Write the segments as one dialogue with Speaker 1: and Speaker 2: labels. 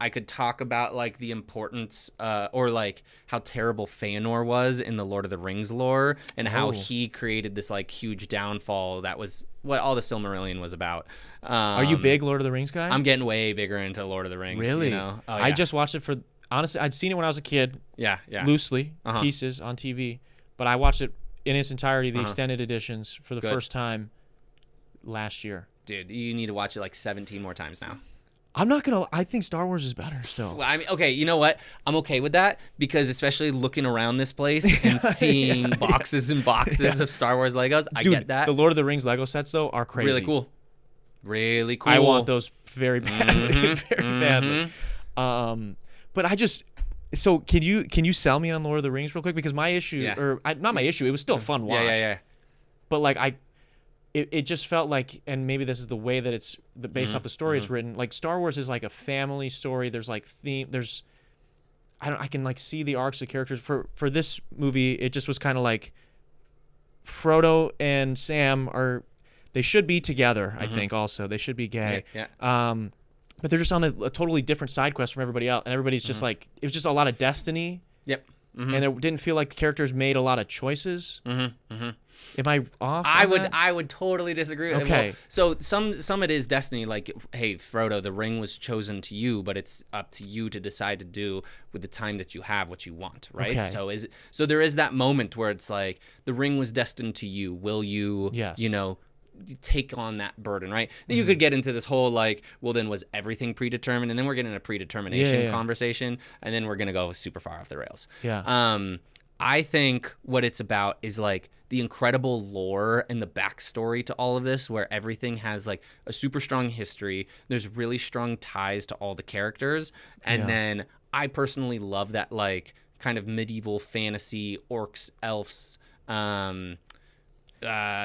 Speaker 1: I could talk about like the importance or like how terrible Feanor was in the Lord of the Rings lore and how
Speaker 2: Oh.
Speaker 1: he created this like huge downfall that was what all the Silmarillion was about.
Speaker 2: Are you big Lord of the Rings guy?
Speaker 1: I'm getting way bigger into Lord of the Rings, you
Speaker 2: Really?
Speaker 1: know? Oh,
Speaker 2: I
Speaker 1: yeah.
Speaker 2: just watched it for honestly. I'd seen it when I was a kid,
Speaker 1: Yeah, yeah.
Speaker 2: loosely,
Speaker 1: Uh-huh.
Speaker 2: pieces on TV, but I watched it in its entirety, the
Speaker 1: Uh-huh.
Speaker 2: extended editions, for the
Speaker 1: Good.
Speaker 2: first time last year.
Speaker 1: Dude, you need to watch it like 17 more times now.
Speaker 2: I'm not gonna. I think Star Wars is better still.
Speaker 1: Well, I mean, okay, you know what? I'm okay with that because especially looking around this place and seeing boxes and boxes of Star Wars Legos, I
Speaker 2: Dude,
Speaker 1: get that.
Speaker 2: the Lord of the Rings Lego sets though are crazy.
Speaker 1: Really cool. Really cool.
Speaker 2: I want those very badly, very badly.
Speaker 1: Mm-hmm.
Speaker 2: But I just. So can you sell me on Lord of the Rings real quick? Because my issue,
Speaker 1: Yeah.
Speaker 2: not my issue, it was still a fun watch.
Speaker 1: Yeah.
Speaker 2: But like it just felt like, and maybe this is the way that it's based off the story it's written. Like Star Wars is like a family story. There's like theme. There's I can like see the arcs of characters. For this movie, it just was kind of like Frodo and Sam they should be together. I think also they should be gay.
Speaker 1: Yeah.
Speaker 2: But they're just on a totally different side quest from everybody else, and everybody's just like it was just a lot of destiny.
Speaker 1: Yep.
Speaker 2: And it didn't feel like the characters made a lot of choices. Am I off?
Speaker 1: I would totally disagree with
Speaker 2: Okay.
Speaker 1: so some it is destiny, like, hey, Frodo, the ring was chosen to you, but it's up to you to decide to do with the time that you have what you want, right?
Speaker 2: Okay.
Speaker 1: So there is that moment where it's like the ring was destined to you. Will you
Speaker 2: Yes.
Speaker 1: take on that burden, right? Then you could get into this whole like, well, then was everything predetermined? And then we're getting a predetermination
Speaker 2: Yeah.
Speaker 1: conversation, and then we're gonna go super far off the rails.
Speaker 2: Yeah.
Speaker 1: I think what it's about is like the incredible lore and the backstory to all of this, where everything has like a super strong history. There's really strong ties to all the characters. And
Speaker 2: Yeah.
Speaker 1: then I personally love that like kind of medieval fantasy, orcs, elves,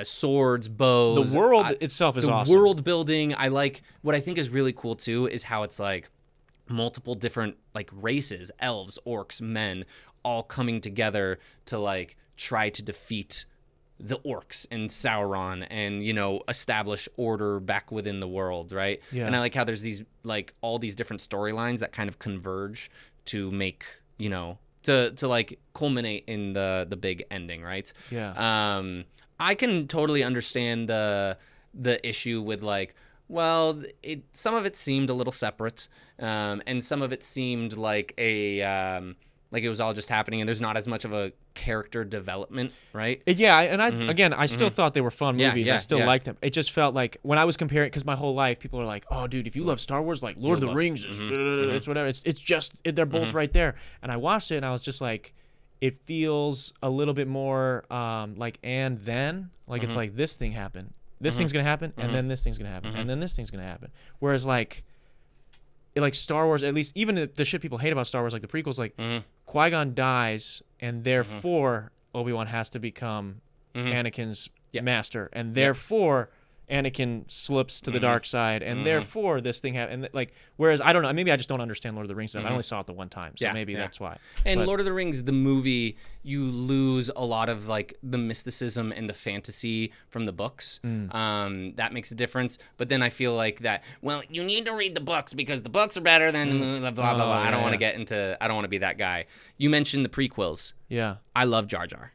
Speaker 1: swords, bows.
Speaker 2: The world itself is
Speaker 1: the
Speaker 2: awesome.
Speaker 1: world building. I like what I think is really cool too is how it's like multiple different like races, elves, orcs, men, all coming together to like try to defeat the orcs and Sauron and establish order back within the world, right?
Speaker 2: Yeah.
Speaker 1: And I like how there's these like all these different storylines that kind of converge to make to like culminate in the big ending, right?
Speaker 2: Yeah.
Speaker 1: I can totally understand the issue with like, well, some of it seemed a little separate, and some of it seemed like like it was all just happening, and there's not as much of a character development, right?
Speaker 2: I still thought they were fun
Speaker 1: Yeah,
Speaker 2: movies.
Speaker 1: yeah,
Speaker 2: I still
Speaker 1: yeah.
Speaker 2: liked them. It just felt like when I was comparing, because my whole life people are like, "Oh, dude, if you love Star Wars, like Lord of the Rings is it's whatever. It's just they're both right there." And I watched it, and I was just like, it feels a little bit more like and then like it's like this thing happened, this thing's gonna happen, and then this thing's gonna happen, and then this thing's gonna happen. Whereas like Star Wars, at least even the shit people hate about Star Wars, like the prequels, like Qui-Gon dies, and therefore Obi-Wan has to become Anakin's master, and therefore Anakin slips to the dark side, and therefore this thing happened. And like, whereas I don't know, maybe I just don't understand Lord of the Rings enough. I only saw it the one time, so maybe that's why.
Speaker 1: And
Speaker 2: But-
Speaker 1: Lord of the Rings, the movie, you lose a lot of like the mysticism and the fantasy from the books. That makes a difference. But then I feel like that, well, you need to read the books because the books are better than the movie, blah, blah, blah. I don't want to get into, I don't want to be that guy. You mentioned the prequels.
Speaker 2: Yeah.
Speaker 1: I love Jar Jar.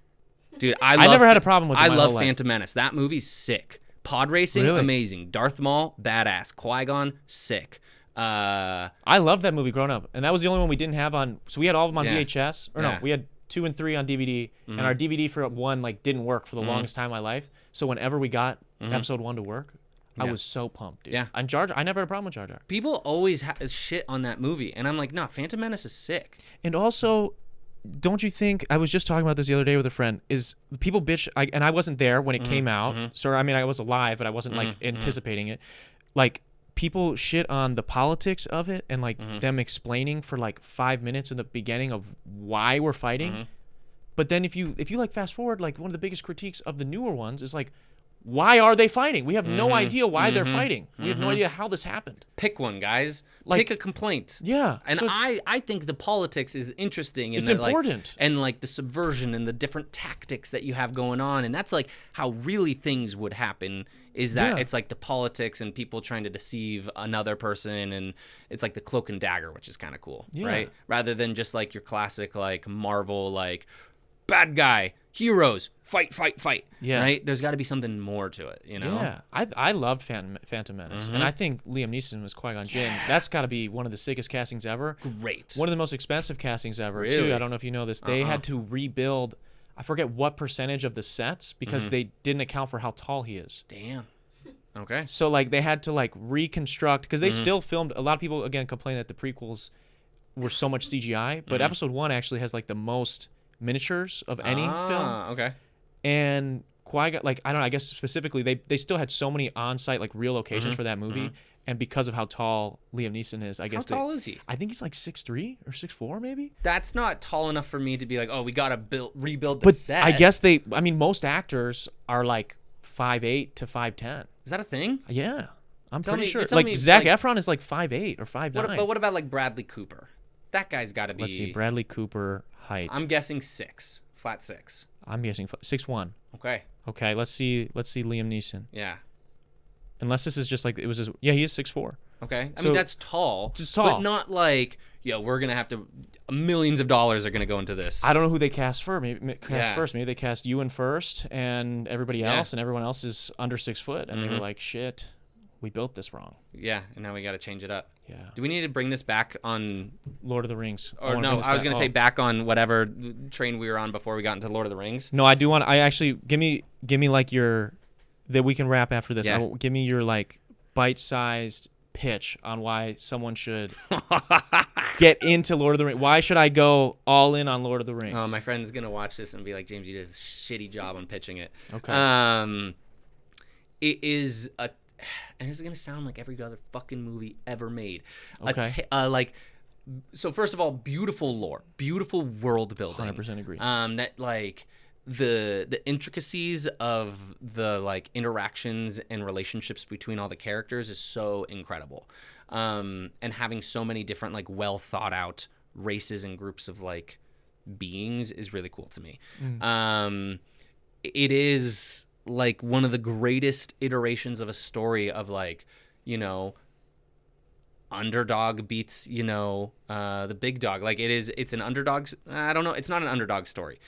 Speaker 1: Dude,
Speaker 2: I never had a problem with it
Speaker 1: I
Speaker 2: my
Speaker 1: love
Speaker 2: whole life.
Speaker 1: Phantom Menace. That movie's sick. Pod racing,
Speaker 2: Really?
Speaker 1: amazing. Darth Maul, badass. Qui-Gon, sick.
Speaker 2: I loved that movie growing up, and that was the only one we didn't have on. So we had all of them on
Speaker 1: Yeah.
Speaker 2: VHS, or
Speaker 1: Yeah.
Speaker 2: no, we had 2 and 3 on DVD, and our DVD for 1 like didn't work for the longest time in my life. So whenever we got episode 1 to work, I was so pumped, dude.
Speaker 1: Yeah.
Speaker 2: And Jar Jar, I never had a problem with Jar Jar.
Speaker 1: People always shit on that movie, and I'm like, no, Phantom Menace is sick.
Speaker 2: And also, don't you think, I was just talking about this the other day with a friend, is people bitch, and I wasn't there when it came out. So I mean, I was alive, but I wasn't like anticipating it. Like, people shit on the politics of it and like them explaining for like 5 minutes in the beginning of why we're fighting. But then if you like fast forward, like one of the biggest critiques of the newer ones is like, why are they fighting? We have no idea why they're fighting. We have no idea how this happened.
Speaker 1: Pick one, guys. Pick a complaint.
Speaker 2: Yeah.
Speaker 1: And so I think the politics is interesting.
Speaker 2: It's important.
Speaker 1: And like the subversion and the different tactics that you have going on. And that's like how really things would happen, is that it's like the politics and people trying to deceive another person. And it's like the cloak and dagger, which is kind of cool, right? Rather than just like your classic like Marvel, like bad guy, heroes, fight, right? There's got to be something more to it, you know?
Speaker 2: Yeah, I loved Phantom Menace, and I think Liam Neeson was Qui-Gon Jinn. That's got to be one of the sickest castings ever.
Speaker 1: Great.
Speaker 2: One of the most expensive castings ever,
Speaker 1: Really?
Speaker 2: too. I don't know if you know this. They had to rebuild, I forget what percentage of the sets, because they didn't account for how tall he is.
Speaker 1: Damn. Okay.
Speaker 2: So, like, they had to, like, reconstruct, because they still filmed, a lot of people, again, complain that the prequels were so much CGI, but Episode 1 actually has, like, the most miniatures of any film.
Speaker 1: Okay.
Speaker 2: And Qui-Gon, like, I don't know, I guess specifically they still had so many on-site, like, real locations for that movie, and because of how tall Liam Neeson is, I guess
Speaker 1: How tall is he?
Speaker 2: I think he's like 6'3" or 6'4", maybe.
Speaker 1: That's not tall enough for me to be like, oh, we gotta rebuild the set.
Speaker 2: I guess most actors are like 5'8" to 5'10".
Speaker 1: Is that a thing?
Speaker 2: Yeah, I'm
Speaker 1: Tell
Speaker 2: pretty
Speaker 1: me-
Speaker 2: sure.
Speaker 1: you're
Speaker 2: Like
Speaker 1: telling me,
Speaker 2: Zac
Speaker 1: like-
Speaker 2: Efron is like 5'8" or 5'9".
Speaker 1: But what about like Bradley Cooper? That guy's got to be.
Speaker 2: Let's see, Bradley Cooper height.
Speaker 1: I'm guessing 6, flat 6.
Speaker 2: I'm guessing 6'1".
Speaker 1: Okay.
Speaker 2: Okay, let's see Liam Neeson.
Speaker 1: Yeah.
Speaker 2: Unless this is just like it was. Yeah, he is 6'4".
Speaker 1: Okay. I
Speaker 2: So-
Speaker 1: mean, that's tall.
Speaker 2: It's tall.
Speaker 1: But not like, we're gonna have to. Millions of dollars are gonna go into this.
Speaker 2: I don't know who they cast first. Maybe
Speaker 1: Yeah.
Speaker 2: first. Maybe they cast Ewan first, and everybody
Speaker 1: Yeah.
Speaker 2: else, and everyone else is under 6 foot, and they were like, "Shit, we built this wrong."
Speaker 1: Yeah, and now we got to change it up.
Speaker 2: Yeah.
Speaker 1: Do we need to bring this back on?
Speaker 2: Lord of the Rings.
Speaker 1: Or no, I was gonna say back on whatever train we were on before we got into Lord of the Rings.
Speaker 2: No, I do want. I actually give me like your that we can wrap after this.
Speaker 1: Yeah.
Speaker 2: Give me your like bite-sized pitch on why someone should get into Lord of the Rings. Why should I go all in on Lord of the Rings?
Speaker 1: Oh, my friend's gonna watch this and be like, James, you did a shitty job on pitching it.
Speaker 2: Okay.
Speaker 1: It is a, and it's gonna sound like every other fucking movie ever made.
Speaker 2: Okay.
Speaker 1: So first of all, beautiful lore, beautiful world building.
Speaker 2: 100% agree.
Speaker 1: That like the intricacies of the like interactions and relationships between all the characters is so incredible. And having so many different like well thought out races and groups of like beings is really cool to me. It is like one of the greatest iterations of a story of like, underdog beats, the big dog. Like it's an underdog. I don't know. It's not an underdog story.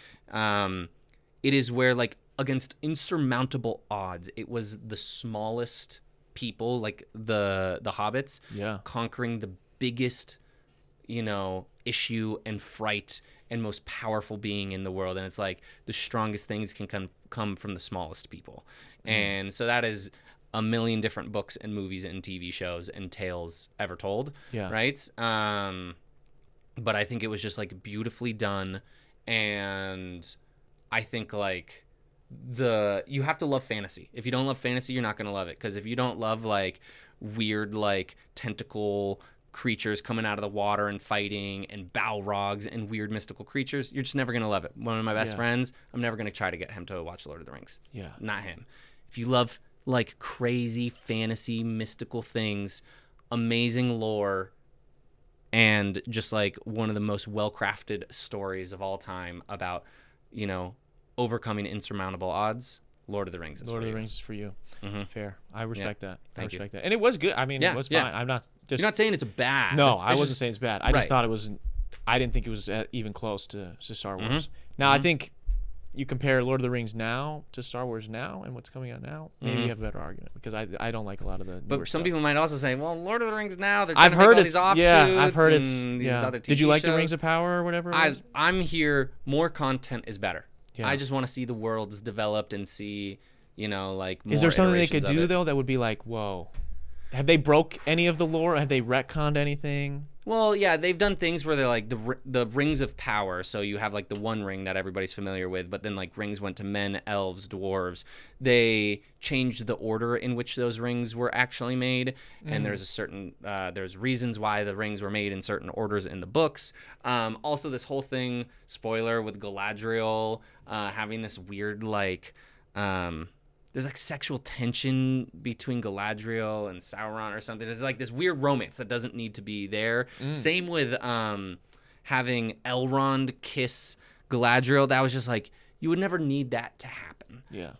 Speaker 1: It is where like against insurmountable odds, it was the smallest people, like the hobbits, conquering the biggest, issue and fright and most powerful being in the world. And it's like the strongest things can come from the smallest people. And so that is a million different books and movies and TV shows and tales ever told.
Speaker 2: Yeah.
Speaker 1: Right. But I think it was just like beautifully done. And I think like you have to love fantasy. If you don't love fantasy, you're not going to love it. Because if you don't love like weird, like tentacle creatures coming out of the water and fighting and Balrogs and weird mystical creatures, you're just never going to love it. One of my best friends, I'm never going to try to get him to watch Lord of the Rings.
Speaker 2: Yeah.
Speaker 1: Not him. If you love like crazy fantasy mystical things, amazing lore, and just like one of the most well-crafted stories of all time about, overcoming insurmountable odds, Lord of the Rings is
Speaker 2: Lord
Speaker 1: for
Speaker 2: of
Speaker 1: you.
Speaker 2: the Rings is for you. Fair. I respect that.
Speaker 1: Thank you.
Speaker 2: And it was good. I mean, it was fine. I'm not just.
Speaker 1: You're not saying it's bad.
Speaker 2: No, I
Speaker 1: It's
Speaker 2: wasn't
Speaker 1: just-
Speaker 2: saying it's bad. I just
Speaker 1: Right.
Speaker 2: thought it was. I didn't think it was even close to Star Wars. Now I think you compare Lord of the Rings now to Star Wars now and what's coming out now, maybe you have a better argument because I don't like a lot of the.
Speaker 1: But
Speaker 2: newer
Speaker 1: some
Speaker 2: stuff.
Speaker 1: people might also say, well, Lord of the Rings now, they're
Speaker 2: I've
Speaker 1: trying to make
Speaker 2: heard
Speaker 1: all
Speaker 2: it's
Speaker 1: these offshoots
Speaker 2: I've heard it's
Speaker 1: and these other TV
Speaker 2: Did you like the
Speaker 1: shows.
Speaker 2: Rings of Power or whatever? It was?
Speaker 1: I'm here. More content is better.
Speaker 2: Yeah.
Speaker 1: I just want to see the worlds developed and see, like more
Speaker 2: Is there something they could
Speaker 1: iterations of
Speaker 2: do
Speaker 1: it.
Speaker 2: though that would be like, whoa? Have they broke any of the lore? Have they retconned anything?
Speaker 1: Well, yeah, they've done things where they're like the rings of power. So you have like the one ring that everybody's familiar with, but then like rings went to men, elves, dwarves. They changed the order in which those rings were actually made, and there's a certain there's reasons why the rings were made in certain orders in the books. Also, this whole thing, spoiler, with Galadriel having this weird like there's like sexual tension between Galadriel and Sauron or something. There's like this weird romance that doesn't need to be there. Same with having Elrond kiss Galadriel. That was just like, you would never need that to happen.
Speaker 2: Yeah.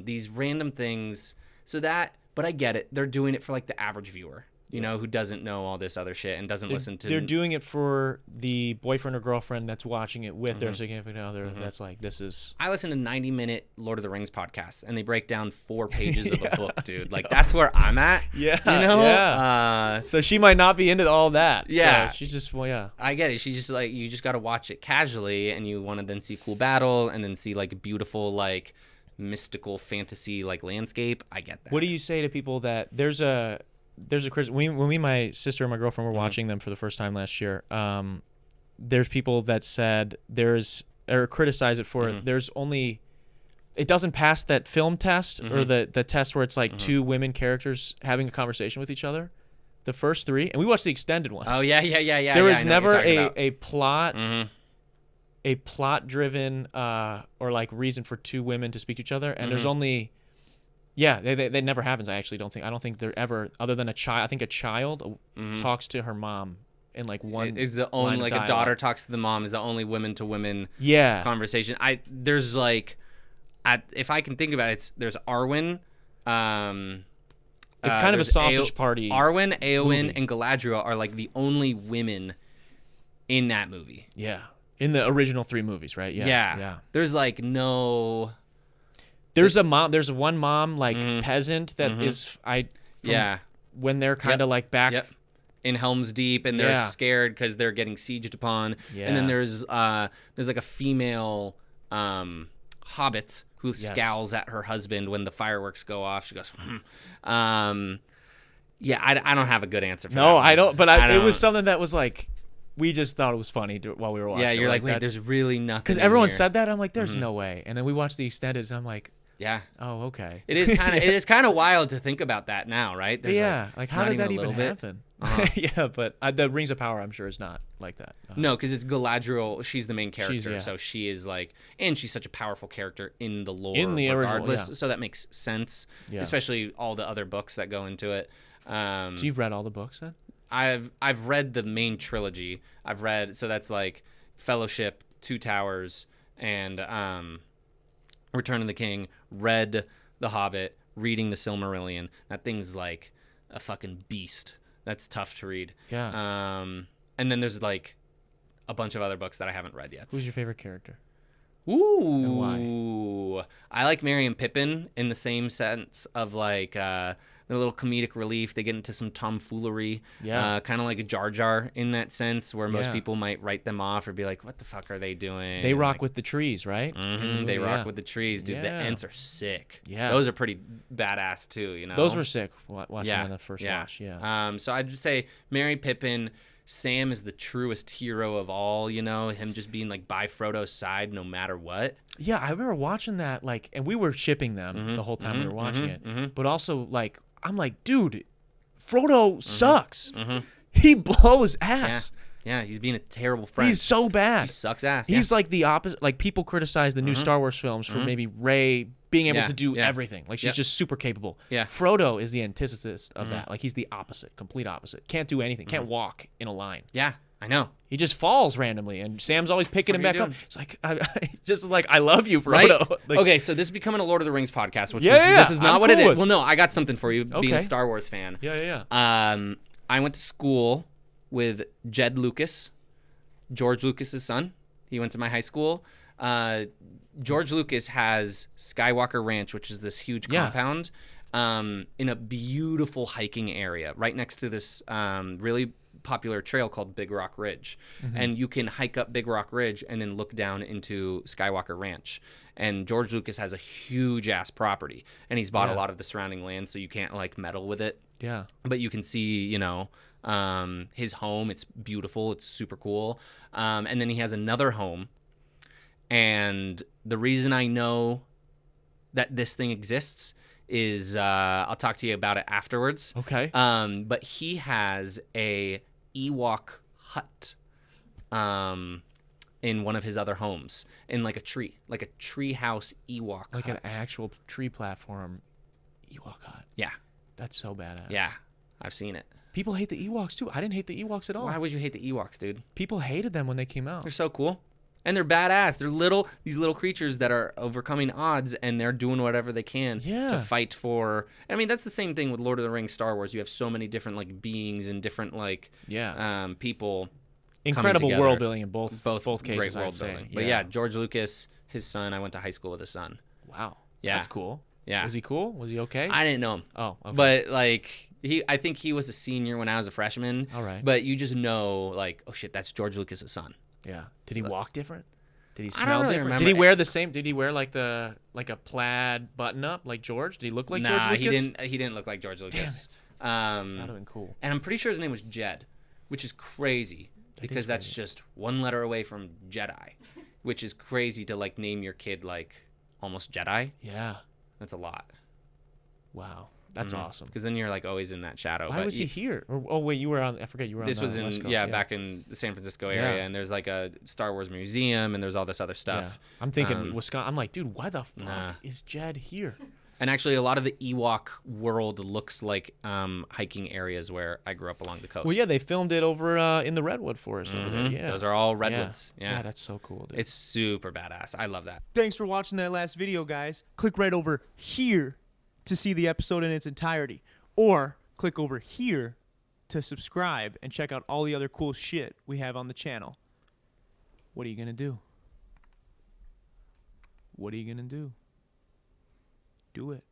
Speaker 1: These random things. But I get it. They're doing it for like the average viewer, you know, who doesn't know all this other shit and doesn't listen to.
Speaker 2: They're doing it for the boyfriend or girlfriend that's watching it with their significant other. That's like, this is.
Speaker 1: I listen to 90-minute Lord of the Rings podcasts, and they break down 4 pages of a book, dude. Like, that's where I'm at.
Speaker 2: Yeah.
Speaker 1: You know?
Speaker 2: Yeah. So she might not be into all that.
Speaker 1: Yeah.
Speaker 2: So she's just, well, yeah.
Speaker 1: I get it. She's just like, you just got to watch it casually, and you want to then see cool battle, and then see like beautiful, like mystical fantasy, like landscape. I get that.
Speaker 2: What do you say to people that there's a when me, my sister and my girlfriend were watching them for the first time last year, there's people that said or criticize it for there's only, it doesn't pass that film test or the test where it's like 2 women characters having a conversation with each other. The first 3, and we watched the extended ones.
Speaker 1: Oh yeah.
Speaker 2: There was never a plot driven or like reason for 2 women to speak to each other, and there's only. Yeah, that never happens. I don't think there ever, other than a child. I think a child talks to her mom in like one.
Speaker 1: Is the only like a daughter talks to the mom is the only women to women conversation. There's like, if I can think about it, there's Arwen.
Speaker 2: It's kind of a sausage party.
Speaker 1: Arwen, Éowyn, and Galadriel are like the only women in that movie.
Speaker 2: Yeah, in the original 3 movies, right? Yeah.
Speaker 1: There's like no.
Speaker 2: There's one mom like peasant that is when they're kind of like back
Speaker 1: in Helm's Deep and they're scared because they're getting sieged upon. And then there's like a female hobbit who scowls at her husband when the fireworks go off. She goes, I don't have a good answer for that.
Speaker 2: No, I don't. But it was something that was like, we just thought it was funny while we were watching.
Speaker 1: Yeah, you're like, wait, there's really nothing.
Speaker 2: Because everyone said that. I'm like, there's no way. And then we watched the extended, and I'm like,
Speaker 1: yeah.
Speaker 2: Oh, okay.
Speaker 1: It is kind of wild to think about that now, right?
Speaker 2: There's like how did that even happen? Yeah, but the Rings of Power, I'm sure, is not like that.
Speaker 1: No, because it's Galadriel. She's the main character, so she is like, and she's such a powerful character in the lore, regardless. Original, so that makes sense, especially all the other books that go into it.
Speaker 2: So you've read all the books then?
Speaker 1: I've read the main trilogy. So that's like Fellowship, Two Towers, and Return of the King. Read The Hobbit, reading the Silmarillion. That thing's like a fucking beast. That's tough to read.
Speaker 2: Yeah.
Speaker 1: And then there's like a bunch of other books that I haven't read yet.
Speaker 2: Who's your favorite character?
Speaker 1: Ooh.
Speaker 2: And why?
Speaker 1: I like Merry and Pippin in the same sense of like they're a little comedic relief. They get into some tomfoolery. Yeah. Kind of like a Jar Jar in that sense, where most people might write them off or be like, what the fuck are they doing?
Speaker 2: They rock with the trees, right?
Speaker 1: They rock with the trees, dude. The Ents are sick.
Speaker 2: Yeah.
Speaker 1: Those are pretty badass too, you know?
Speaker 2: Those were sick watching on the first watch. Yeah.
Speaker 1: So I'd just say Merry, Pippin. Sam is the truest hero of all, you know, him just being like by Frodo's side no matter what.
Speaker 2: Yeah, I remember watching that, like, and we were shipping them the whole time we were watching it. But also, like, I'm like, dude, Frodo sucks. He blows ass.
Speaker 1: Yeah, he's being a terrible friend.
Speaker 2: He's so bad.
Speaker 1: He sucks ass.
Speaker 2: He's like the opposite. Like, people criticize the new Star Wars films for maybe Rey being able to do everything. Like, she's just super capable.
Speaker 1: Yeah.
Speaker 2: Frodo is the antithesis of that. Like, he's the opposite, complete opposite. Can't do anything. Can't walk in a line.
Speaker 1: Yeah, I know.
Speaker 2: He just falls randomly, and Sam's always picking him back up. It's like, I love you, Frodo.
Speaker 1: Right?
Speaker 2: Like,
Speaker 1: okay, so this is becoming a Lord of the Rings podcast, which
Speaker 2: this
Speaker 1: is not what it is. Well, no, I got something for you, being a Star Wars fan.
Speaker 2: Yeah.
Speaker 1: I went to school with Jed Lucas, George Lucas's son. He went to my high school. George Lucas has Skywalker Ranch, which is this huge compound in a beautiful hiking area right next to this really popular trail called Big Rock Ridge. And you can hike up Big Rock Ridge and then look down into Skywalker Ranch. And George Lucas has a huge ass property, and he's bought a lot of the surrounding land, so you can't like meddle with it.
Speaker 2: Yeah.
Speaker 1: But you can see, you know, his home. It's beautiful. It's super cool. And then he has another home. And the reason I know that this thing exists is I'll talk to you about it afterwards.
Speaker 2: Okay.
Speaker 1: But he has a Ewok hut in one of his other homes in like a tree house Ewok
Speaker 2: Like
Speaker 1: hut.
Speaker 2: an actual tree platform Ewok hut.
Speaker 1: Yeah.
Speaker 2: That's so badass.
Speaker 1: Yeah. I've seen it.
Speaker 2: People hate the Ewoks too. I didn't hate the Ewoks at all.
Speaker 1: Why would you hate the Ewoks, dude?
Speaker 2: People hated them when they came out.
Speaker 1: They're so cool. And they're badass. They're these little creatures that are overcoming odds, and they're doing whatever they can to fight for. I mean, that's the same thing with Lord of the Rings, Star Wars. You have so many different like beings and different like people.
Speaker 2: Incredible world building in both cases.
Speaker 1: Great world building. But yeah, George Lucas, his son. I went to high school with his son.
Speaker 2: Wow.
Speaker 1: Yeah.
Speaker 2: That's cool.
Speaker 1: Yeah.
Speaker 2: Was he cool? Was he okay?
Speaker 1: I didn't know him.
Speaker 2: Oh, okay.
Speaker 1: But like I think he was a senior when I was a freshman.
Speaker 2: All right.
Speaker 1: But you just know, like, oh shit, that's George Lucas's son.
Speaker 2: Yeah. Did he walk different? Did he
Speaker 1: I don't
Speaker 2: smell
Speaker 1: really
Speaker 2: different?
Speaker 1: remember.
Speaker 2: Did he wear the same? Did he wear like a plaid button up like George? Did he look like George Lucas?
Speaker 1: He didn't look like George Lucas.
Speaker 2: Damn it. That'd have been cool.
Speaker 1: And I'm pretty sure his name was Jed, which is crazy because that's just one letter away from Jedi, which is crazy to like name your kid like almost Jedi.
Speaker 2: Yeah.
Speaker 1: That's a lot.
Speaker 2: Wow. That's awesome.
Speaker 1: Because then you're like always in that shadow.
Speaker 2: Why was he here? Oh wait, you were on. I forget you were on.
Speaker 1: This was
Speaker 2: the
Speaker 1: in
Speaker 2: West Coast.
Speaker 1: back in the San Francisco area, and there's like a Star Wars museum, and there's all this other stuff.
Speaker 2: Yeah. I'm thinking Wisconsin. I'm like, dude, why the fuck is Jed here?
Speaker 1: And actually, a lot of the Ewok world looks like hiking areas where I grew up along the coast.
Speaker 2: Well, yeah, they filmed it over in the redwood forest over there. Yeah,
Speaker 1: those are all redwoods. Yeah,
Speaker 2: that's so cool, dude.
Speaker 1: It's super badass. I love that.
Speaker 3: Thanks for watching that last video, guys. Click right over here to see the episode in its entirety. Or click over here to subscribe and check out all the other cool shit we have on the channel. What are you going to do? What are you going to do? Do it.